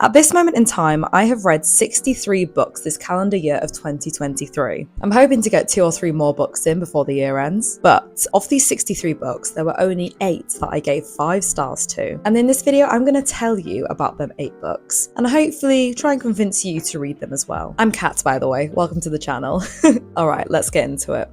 At this moment in time, I have read 63 books this calendar year of 2023. I'm hoping to get 2 or 3 more books in before the year ends, but of these 63 books, there were only 8 that I gave 5 stars to. And in this video, I'm going to tell you about them 8 books, and hopefully try and convince you to read them as well. I'm Kat, by the way. Welcome to the channel. Alright, let's get into it.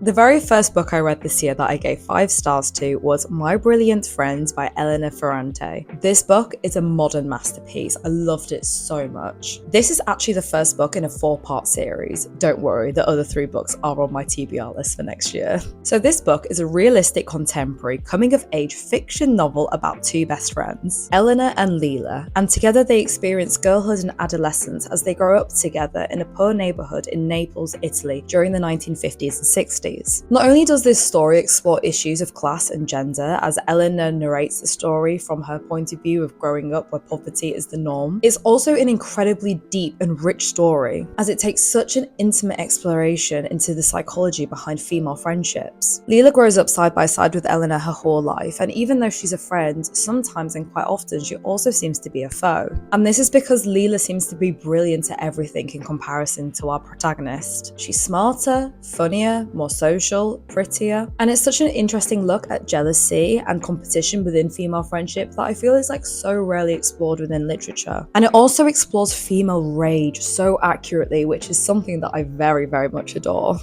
The very first book I read this year that I gave 5 stars to was My Brilliant Friend by Elena Ferrante. This book is a modern masterpiece. I loved it so much. This is actually the first book in a 4-part series. Don't worry, the other 3 books are on my TBR list for next year. So this book is a realistic contemporary coming-of-age fiction novel about 2 best friends, Elena and Leela, and together they experience girlhood and adolescence as they grow up together in a poor neighborhood in Naples, Italy during the 1950s and 60s. Not only does this story explore issues of class and gender, as Eleanor narrates the story from her point of view of growing up where poverty is the norm, it's also an incredibly deep and rich story, as it takes such an intimate exploration into the psychology behind female friendships. Leela grows up side by side with Eleanor her whole life, and even though she's a friend, sometimes and quite often she also seems to be a foe. And this is because Leela seems to be brilliant at everything in comparison to our protagonist. She's smarter, funnier, more social, prettier, and it's such an interesting look at jealousy and competition within female friendship that I feel is so rarely explored within literature. And it also explores female rage so accurately, which is something that I very, very much adore.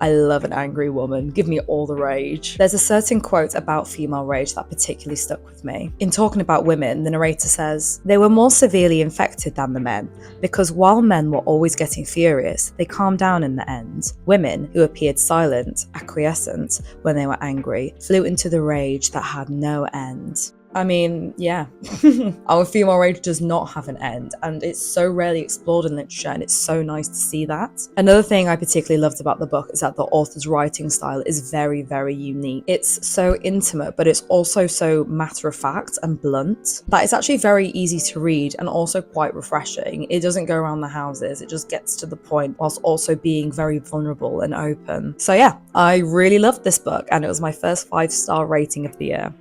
I love an angry woman. Give me all the rage. There's a certain quote about female rage that particularly stuck with me. In talking about women, the narrator says, "They were more severely infected than the men, because while men were always getting furious, they calmed down in the end. Women, who appeared silent, acquiescent when they were angry, flew into the rage that had no end." I mean, yeah, our female rage does not have an end, and it's so rarely explored in literature, and it's so nice to see that. Another thing I particularly loved about the book is that the author's writing style is very, very unique. It's so intimate, but it's also so matter-of-fact and blunt that it's actually very easy to read and also quite refreshing. It doesn't go around the houses, it just gets to the point whilst also being very vulnerable and open. So yeah, I really loved this book, and it was my first 5-star rating of the year.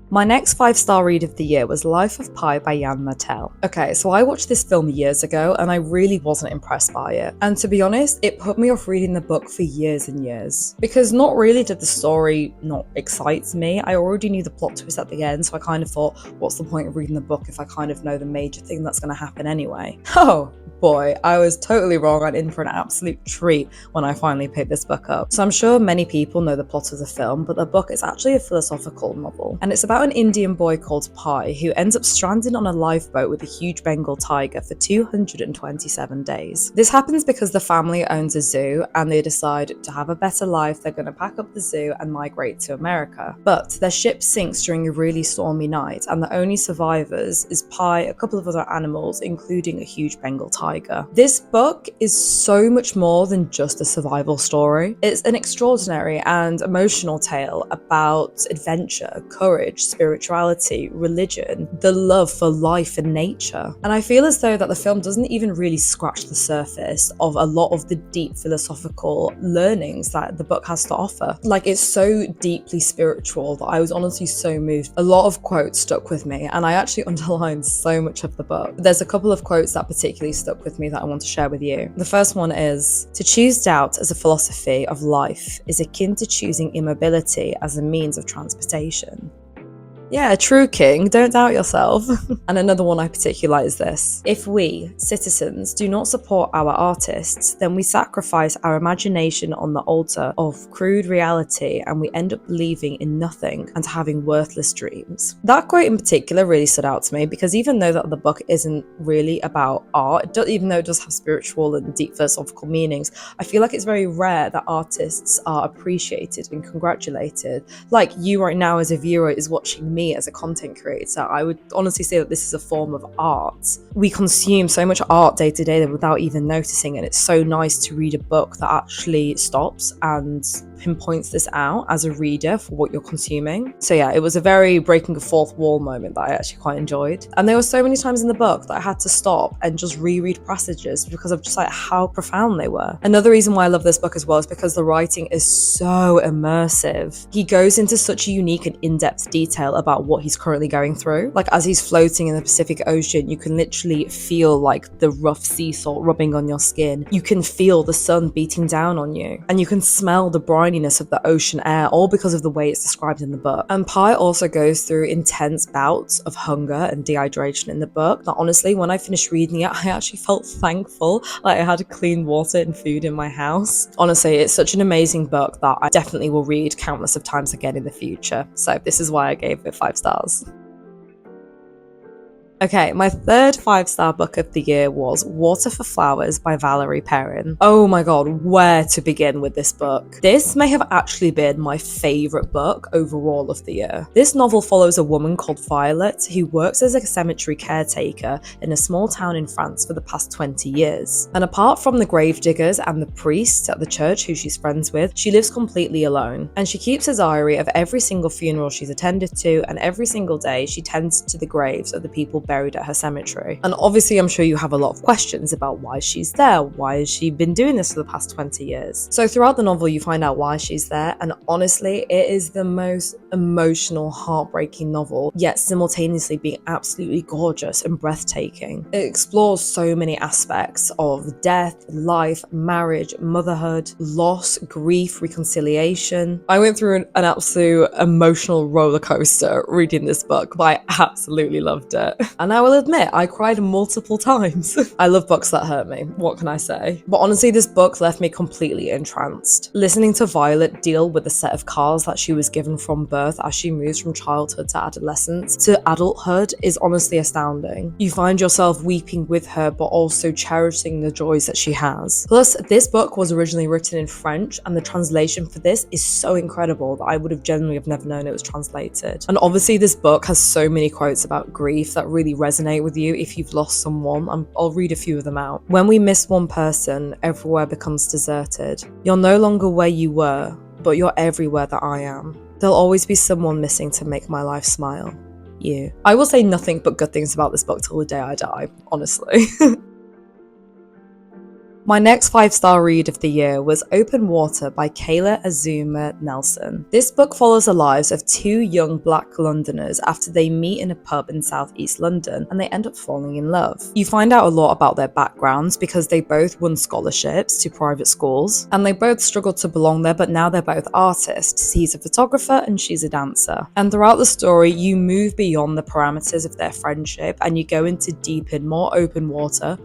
My next 5-star read of the year was Life of Pi by Yann Martel. Okay, so I watched this film years ago and I really wasn't impressed by it. And to be honest, it put me off reading the book for years and years. Because not really did the story not excite me. I already knew the plot twist at the end, so I kind of thought, what's the point of reading the book if I kind of know the major thing that's going to happen anyway? Oh boy, I was totally wrong and in for an absolute treat when I finally picked this book up. So I'm sure many people know the plot of the film, but the book is actually a philosophical novel. And it's about an Indian boy called Pi who ends up stranded on a lifeboat with a huge Bengal tiger for 227 days. This happens because the family owns a zoo and they decide to have a better life, they're going to pack up the zoo and migrate to America. But their ship sinks during a really stormy night and the only survivors is Pi, a couple of other animals, including a huge Bengal tiger. This book is so much more than just a survival story. It's an extraordinary and emotional tale about adventure, courage, spirituality, religion, the love for life and nature. And I feel as though that the film doesn't even really scratch the surface of a lot of the deep philosophical learnings that the book has to offer. It's so deeply spiritual that I was honestly so moved. A lot of quotes stuck with me and I actually underlined so much of the book. There's a couple of quotes that particularly stuck with me that I want to share with you. The first one is, "To choose doubt as a philosophy of life is akin to choosing immobility as a means of transportation." Yeah, true king, don't doubt yourself. And another one I particularly like is this. "If we, citizens, do not support our artists, then we sacrifice our imagination on the altar of crude reality and we end up believing in nothing and having worthless dreams." That quote in particular really stood out to me because even though that the book isn't really about art, even though it does have spiritual and deep philosophical meanings, I feel like it's very rare that artists are appreciated and congratulated. Like you right now as a viewer is watching me as a content creator, I would honestly say that this is a form of art. We consume so much art day to day without even noticing, and it's so nice to read a book that actually stops and pinpoints this out as a reader for what you're consuming. So yeah, it was a very breaking a fourth wall moment that I actually quite enjoyed. And there were so many times in the book that I had to stop and just reread passages because of just like how profound they were. Another reason why I love this book as well is because the writing is so immersive. He goes into such a unique and in-depth detail about what he's currently going through. Like as he's floating in the Pacific Ocean, you can literally feel like the rough sea salt rubbing on your skin. You can feel the sun beating down on you, and you can smell the brininess of the ocean air, all because of the way it's described in the book. And Pi also goes through intense bouts of hunger and dehydration in the book. Now, honestly, when I finished reading it, I actually felt thankful like I had clean water and food in my house. Honestly, it's such an amazing book that I definitely will read countless of times again in the future. So this is why I gave it 5 stars. Okay, my third 5-star book of the year was Water for Flowers by Valerie Perrin. Oh my god, where to begin with this book? This may have actually been my favourite book overall of the year. This novel follows a woman called Violet who works as a cemetery caretaker in a small town in France for the past 20 years. And apart from the gravediggers and the priests at the church who she's friends with, she lives completely alone. And she keeps a diary of every single funeral she's attended to, and every single day she tends to the graves of the people buried at her cemetery. And obviously I'm sure you have a lot of questions about why she's there. Why has she been doing this for the past 20 years? So throughout the novel you find out why she's there, and honestly it is the most emotional, heartbreaking novel, yet simultaneously being absolutely gorgeous and breathtaking. It explores so many aspects of death, life, marriage, motherhood, loss, grief, reconciliation. I went through an absolute emotional roller coaster reading this book, but I absolutely loved it. And I will admit, I cried multiple times. I love books that hurt me, what can I say? But honestly, this book left me completely entranced. Listening to Violet deal with the set of scars that she was given from birth as she moves from childhood to adolescence to adulthood is honestly astounding. You find yourself weeping with her, but also cherishing the joys that she has. Plus, this book was originally written in French, and the translation for this is so incredible that I would have genuinely have never known it was translated. And obviously, this book has so many quotes about grief that really resonate with you if you've lost someone. I'll read a few of them out. When we miss one person, everywhere becomes deserted. You're no longer where you were, but you're everywhere that I am. There'll always be someone missing to make my life smile. You. I will say nothing but good things about this book till the day I die, honestly. My next 5-star read of the year was Open Water by Kayla Azumah Nelson. This book follows the lives of 2 young black Londoners after they meet in a pub in southeast London and they end up falling in love. You find out a lot about their backgrounds because they both won scholarships to private schools and they both struggled to belong there, but now they're both artists. He's a photographer and she's a dancer. And throughout the story, you move beyond the parameters of their friendship and you go into deep in more open water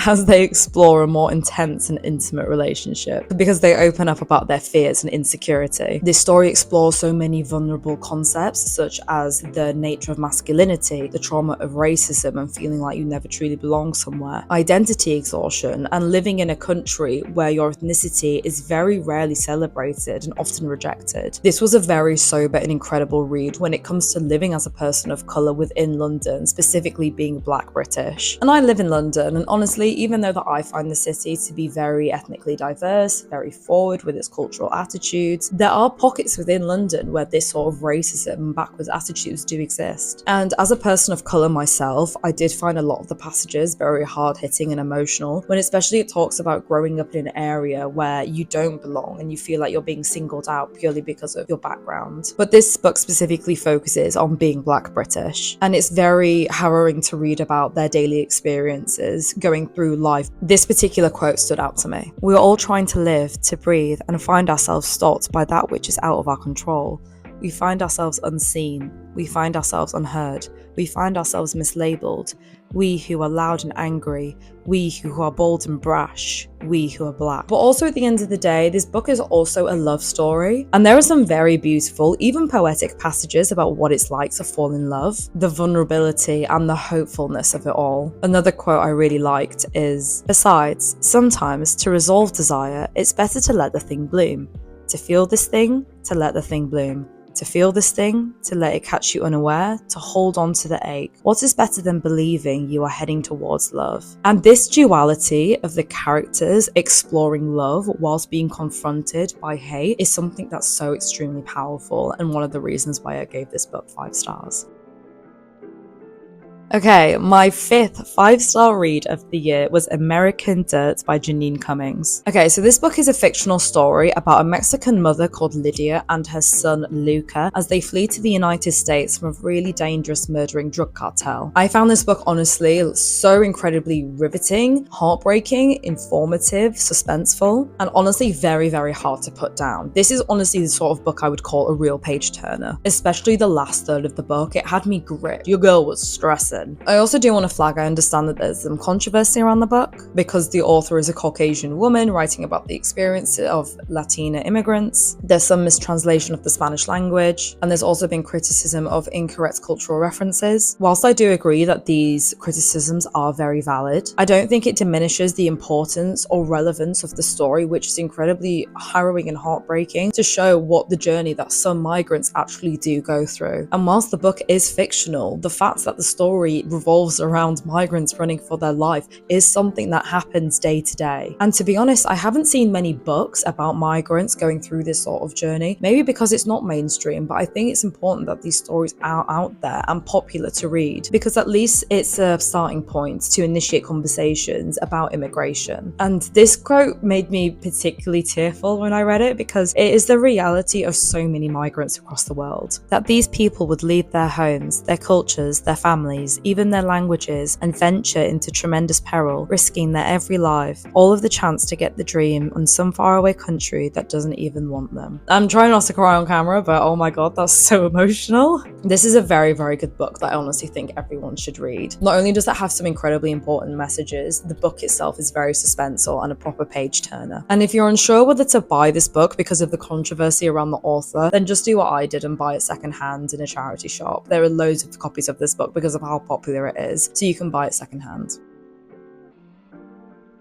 as they explore a more intense and intimate relationship because they open up about their fears and insecurity. This story explores so many vulnerable concepts such as the nature of masculinity, the trauma of racism and feeling like you never truly belong somewhere, identity exhaustion, and living in a country where your ethnicity is very rarely celebrated and often rejected. This was a very sober and incredible read when it comes to living as a person of colour within London, specifically being Black British. And I live in London, and honestly, even though that I find the city to be very ethnically diverse, very forward with its cultural attitudes, there are pockets within London where this sort of racism and backwards attitudes do exist. And as a person of colour myself, I did find a lot of the passages very hard-hitting and emotional, when especially it talks about growing up in an area where you don't belong and you feel like you're being singled out purely because of your background. But this book specifically focuses on being Black British, and it's very harrowing to read about their daily experiences going through life. This particular quote stood out to me. "We're all trying to live, to breathe, and find ourselves stopped by that which is out of our control. We find ourselves unseen. We find ourselves unheard. We find ourselves mislabeled. We who are loud and angry. We who are bold and brash. We who are black." But also at the end of the day, this book is also a love story. And there are some very beautiful, even poetic passages about what it's like to fall in love, the vulnerability and the hopefulness of it all. Another quote I really liked is, "Besides, sometimes to resolve desire, it's better to let the thing bloom. To feel this thing, to let the thing bloom. to feel this thing, to let it catch you unaware, to hold on to the ache. What is better than believing you are heading towards love? And this duality of the characters exploring love whilst being confronted by hate is something that's so extremely powerful, and one of the reasons why I gave this book 5 stars. Okay, my 5th 5-star read of the year was American Dirt by Jeanine Cummins. Okay, so this book is a fictional story about a Mexican mother called Lydia and her son Luca as they flee to the United States from a really dangerous murdering drug cartel. I found this book honestly so incredibly riveting, heartbreaking, informative, suspenseful, and honestly very, very hard to put down. This is honestly the sort of book I would call a real page turner, especially the last third of the book. It had me gripped. Your girl was stressing. I also do want to flag, I understand that there's some controversy around the book because the author is a Caucasian woman writing about the experience of Latina immigrants. There's some mistranslation of the Spanish language, and there's also been criticism of incorrect cultural references. Whilst I do agree that these criticisms are very valid, I don't think it diminishes the importance or relevance of the story, which is incredibly harrowing and heartbreaking to show what the journey that some migrants actually do go through. And whilst the book is fictional, the fact that the story revolves around migrants running for their life is something that happens day to day. And to be honest, I haven't seen many books about migrants going through this sort of journey, maybe because it's not mainstream, but I think it's important that these stories are out there and popular to read, because at least it's a starting point to initiate conversations about immigration. And this quote made me particularly tearful when I read it, because it is the reality of so many migrants across the world, that these people would leave their homes, their cultures, their families, even their languages, and venture into tremendous peril, risking their every life, all of the chance to get the dream on some faraway country that doesn't even want them. I'm trying not to cry on camera, but oh my god, that's so emotional. This is a very, very good book that I honestly think everyone should read. Not only does it have some incredibly important messages, the book itself is very suspenseful and a proper page turner. And if you're unsure whether to buy this book because of the controversy around the author, then just do what I did and buy it secondhand in a charity shop. There are loads of copies of this book because of how popular it is, so you can buy it secondhand.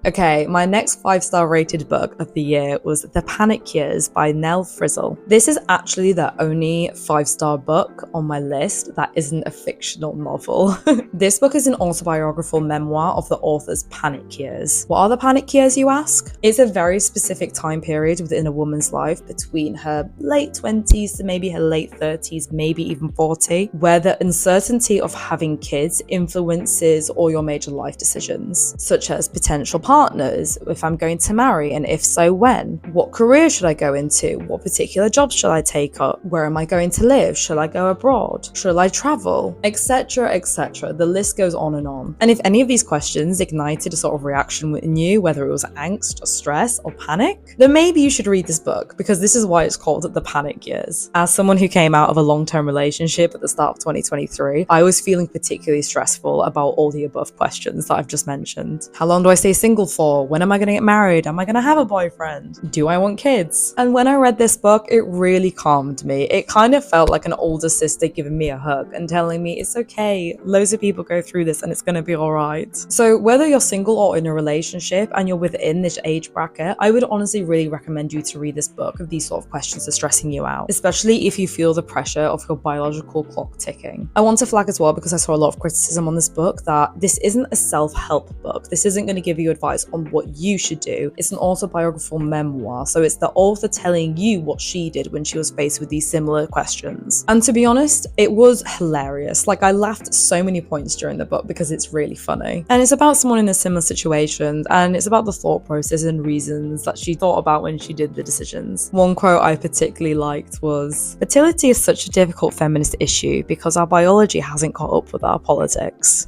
Okay, my next 5-star rated book of the year was The Panic Years by Nell Frizzell. This is actually the only 5-star book on my list that isn't a fictional novel. This book is an autobiographical memoir of the author's panic years. What are the panic years, you ask? It's a very specific time period within a woman's life between her late 20s to maybe her late 30s, maybe even 40, where the uncertainty of having kids influences all your major life decisions, such as potential partners, if I'm going to marry, and if so, when? What career should I go into? What particular jobs should I take up? Where am I going to live? Should I go abroad? Should I travel? Etc, etc. The list goes on and on. And if any of these questions ignited a sort of reaction within you, whether it was angst or stress or panic, then maybe you should read this book, because this is why it's called The Panic Years. As someone who came out of a long-term relationship at the start of 2023, I was feeling particularly stressful about all the above questions that I've just mentioned. How long do I stay single for? When am I going to get married? Am I going to have a boyfriend? Do I want kids? And when I read this book, it really calmed me. It kind of felt like an older sister giving me a hug and telling me it's okay, loads of people go through this and it's going to be all right. So whether you're single or in a relationship and you're within this age bracket, I would honestly really recommend you to read this book if these sort of questions are stressing you out, especially if you feel the pressure of your biological clock ticking. I want to flag as well, because I saw a lot of criticism on this book, that this isn't a self-help book. This isn't going to give you advice on what you should do. It's an autobiographical memoir, so it's the author telling you what she did when she was faced with these similar questions. And to be honest, it was hilarious. Like, I laughed at so many points during the book because it's really funny. And it's about someone in a similar situation, and it's about the thought process and reasons that she thought about when she did the decisions. One quote I particularly liked was, "Fertility is such a difficult feminist issue because our biology hasn't caught up with our politics."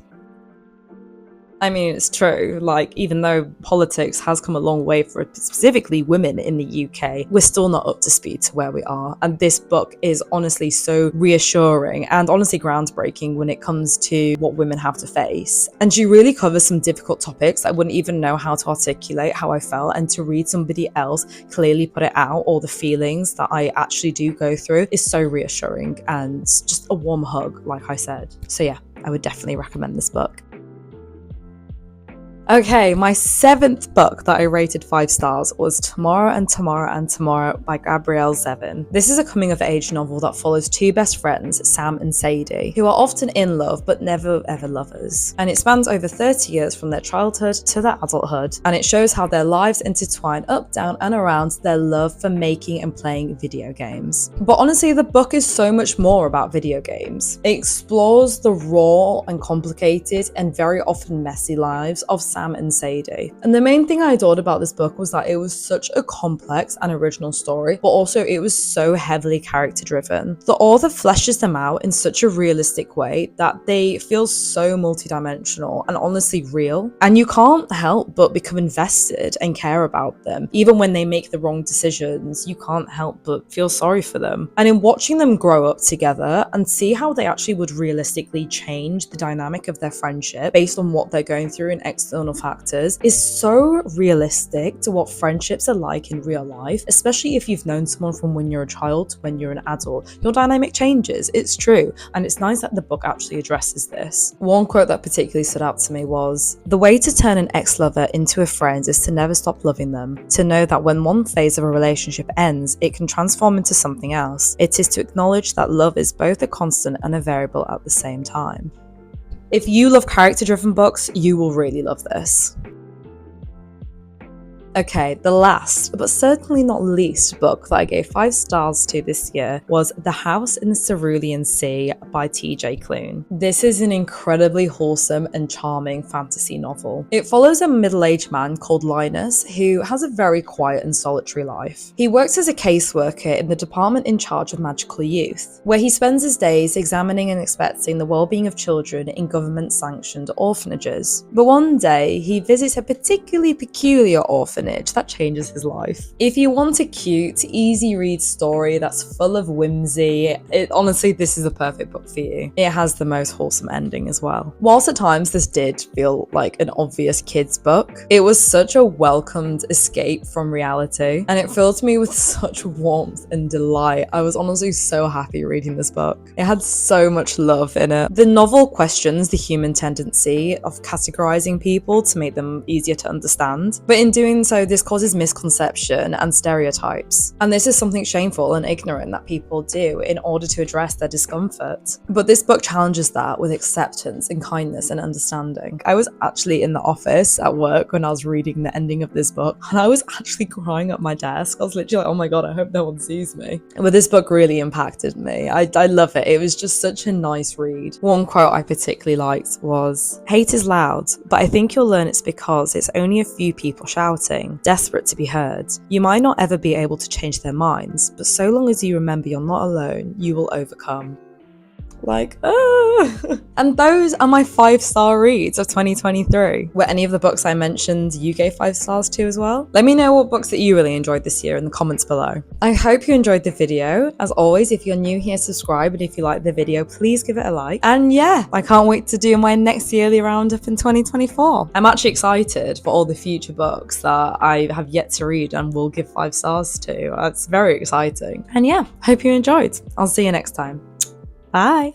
I mean, it's true. Like, even though politics has come a long way for specifically women in the UK, we're still not up to speed to where we are. And this book is honestly so reassuring and honestly groundbreaking when it comes to what women have to face. And she really covers some difficult topics I wouldn't even know how to articulate how I felt, and to read somebody else clearly put it out, all the feelings that I actually do go through, is so reassuring and just a warm hug, like I said. So yeah, I would definitely recommend this book. Okay, my 7th book that I rated 5 stars was Tomorrow and Tomorrow and Tomorrow by Gabrielle Zevin. This is a coming-of-age novel that follows 2 best friends, Sam and Sadie, who are often in love but never ever lovers. And it spans over 30 years from their childhood to their adulthood, and it shows how their lives intertwine up, down and around their love for making and playing video games. But honestly, the book is so much more about video games. It explores the raw and complicated and very often messy lives of Sam and Sadie. And the main thing I adored about this book was that it was such a complex and original story, but also it was so heavily character driven. The author fleshes them out in such a realistic way that they feel so multidimensional and honestly real. And you can't help but become invested and care about them. Even when they make the wrong decisions, you can't help but feel sorry for them. And in watching them grow up together and see how they actually would realistically change the dynamic of their friendship based on what they're going through in external factors is so realistic to what friendships are like in real life, especially if you've known someone from when you're a child to when you're an adult. Your dynamic changes, it's true, and it's nice that the book actually addresses this. One quote that particularly stood out to me was, "The way to turn an ex-lover into a friend is to never stop loving them, to know that when one phase of a relationship ends, it can transform into something else. It is to acknowledge that love is both a constant and a variable at the same time." If you love character-driven books, you will really love this. Okay, the last, but certainly not least book that I gave 5 stars to this year was The House in the Cerulean Sea by TJ Klune. This is an incredibly wholesome and charming fantasy novel. It follows a middle-aged man called Linus who has a very quiet and solitary life. He works as a caseworker in the department in charge of magical youth, where he spends his days examining and inspecting the well-being of children in government-sanctioned orphanages. But one day, he visits a particularly peculiar orphanage that changes his life. If you want a cute, easy read story that's full of whimsy, honestly, this is a perfect book for you. It has the most wholesome ending as well. Whilst at times this did feel like an obvious kid's book, it was such a welcomed escape from reality, and it filled me with such warmth and delight. I was honestly so happy reading this book. It had so much love in it. The novel questions the human tendency of categorizing people to make them easier to understand, but in doing so, this causes misconception and stereotypes. And this is something shameful and ignorant that people do in order to address their discomfort. But this book challenges that with acceptance and kindness and understanding. I was actually in the office at work when I was reading the ending of this book, and I was actually crying at my desk. I was literally like, oh my god, I hope no one sees me. But this book really impacted me. I love it. It was just such a nice read. One quote I particularly liked was, "Hate is loud, but I think you'll learn it's because it's only a few people shouting, desperate to be heard. You might not ever be able to change their minds, but so long as you remember you're not alone, you will overcome." Like, And those are my 5-star reads of 2023. Were any of the books I mentioned you gave 5 stars to as well? Let me know what books that you really enjoyed this year in the comments below. I hope you enjoyed the video. As always, if you're new here, subscribe, and if you like the video, please give it a like. And yeah, I can't wait to do my next yearly roundup in 2024. I'm actually excited for all the future books that I have yet to read and will give 5 stars to. It's very exciting. And yeah, hope you enjoyed. I'll see you next time. Bye.